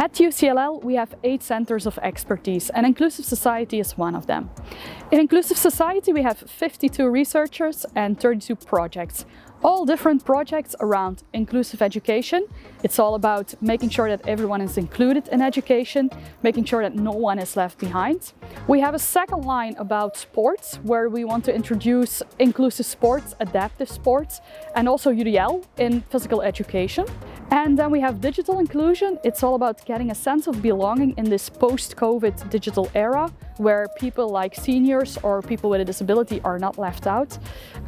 At UCLL, we have 8 centers of expertise, and Inclusive Society is one of them. In Inclusive Society, we have 52 researchers and 32 projects. All different projects around inclusive education. It's all about making sure that everyone is included in education, making sure that no one is left behind. We have a second line about sports, where we want to introduce inclusive sports, adaptive sports, and also UDL in physical education. And then we have digital inclusion. It's all about getting a sense of belonging in this post-COVID digital era, where people like seniors or people with a disability are not left out.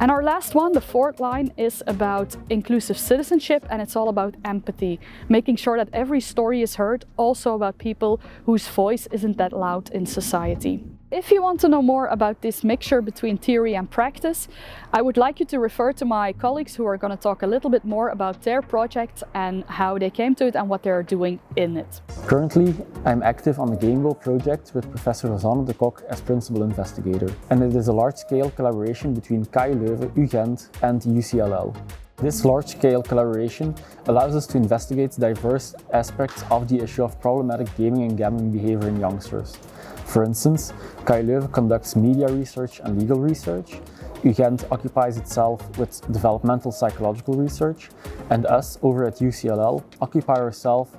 And our last one, the fourth line, is about inclusive citizenship, and it's all about empathy, making sure that every story is heard, also about people whose voice isn't that loud in society. If you want to know more about this mixture between theory and practice, I would like you to refer to my colleagues who are going to talk a little bit more about their project and how they came to it and what they are doing in it. Currently, I'm active on the Gameball project with Professor Rosanne de Kok as principal investigator. And it is a large-scale collaboration between KU Leuven, UGent and UCLL. This large-scale collaboration allows us to investigate diverse aspects of the issue of problematic gaming and gambling behavior in youngsters. For instance, KU Leuven conducts media research and legal research, UGent occupies itself with developmental psychological research, and us over at UCLL occupy ourselves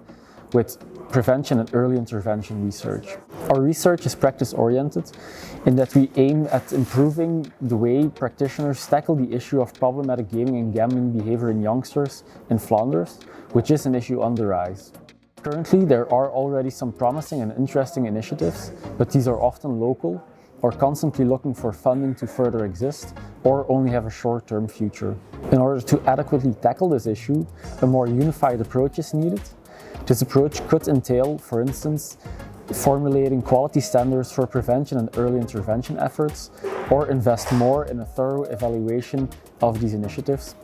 with prevention and early intervention research. Our research is practice-oriented in that we aim at improving the way practitioners tackle the issue of problematic gaming and gambling behavior in youngsters in Flanders, which is an issue on the rise. Currently, there are already some promising and interesting initiatives, but these are often local or constantly looking for funding to further exist or only have a short-term future. In order to adequately tackle this issue, a more unified approach is needed. This approach could entail, for instance, formulating quality standards for prevention and early intervention efforts, or invest more in a thorough evaluation of these initiatives.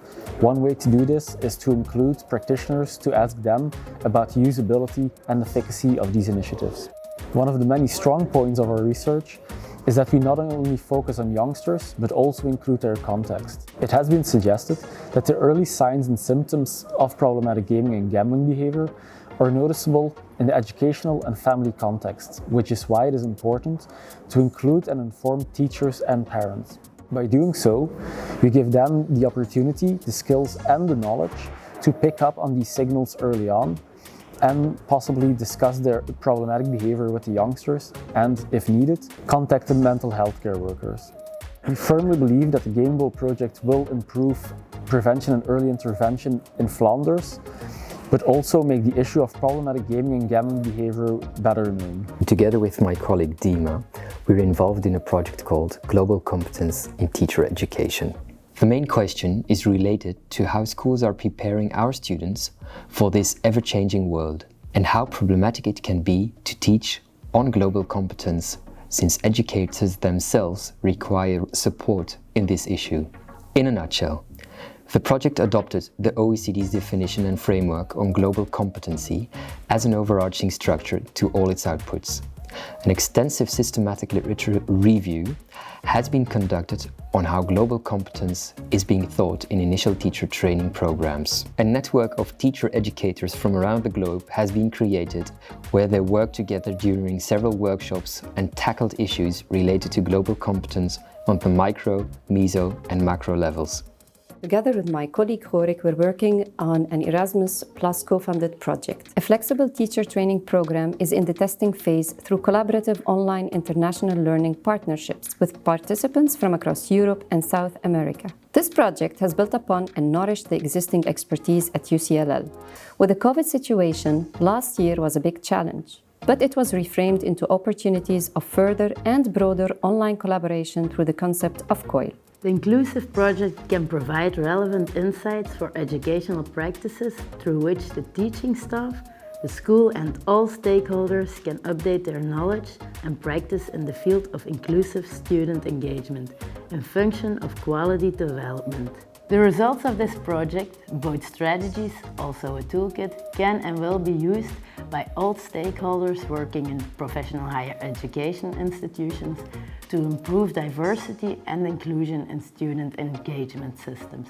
One way to do this is to include practitioners to ask them about the usability and efficacy of these initiatives. One of the many strong points of our research is that we not only focus on youngsters, but also include their context. It has been suggested that the early signs and symptoms of problematic gaming and gambling behavior are noticeable in the educational and family context, which is why it is important to include and inform teachers and parents. By doing so, we give them the opportunity, the skills and the knowledge to pick up on these signals early on and possibly discuss their problematic behavior with the youngsters and, if needed, contact the mental health care workers. We firmly believe that the Gameball project will improve prevention and early intervention in Flanders, but also make the issue of problematic gaming and gambling behavior better known. Together with my colleague Dima, we're involved in a project called Global Competence in Teacher Education. The main question is related to how schools are preparing our students for this ever-changing world and how problematic it can be to teach on global competence, since educators themselves require support in this issue. In a nutshell, the project adopted the OECD's definition and framework on global competency as an overarching structure to all its outputs. An extensive systematic literature review has been conducted on how global competence is being taught in initial teacher training programs. A network of teacher educators from around the globe has been created, where they worked together during several workshops and tackled issues related to global competence on the micro, meso and macro levels. Together with my colleague Horik, we're working on an Erasmus Plus co-funded project. A flexible teacher training program is in the testing phase through collaborative online international learning partnerships with participants from across Europe and South America. This project has built upon and nourished the existing expertise at UCLL. With the COVID situation, last year was a big challenge, but it was reframed into opportunities of further and broader online collaboration through the concept of COIL. The Inclusive project can provide relevant insights for educational practices through which the teaching staff, the school and all stakeholders can update their knowledge and practice in the field of inclusive student engagement in function of quality development. The results of this project, both strategies, also a toolkit, can and will be used by all stakeholders working in professional higher education institutions to improve diversity and inclusion in student engagement systems.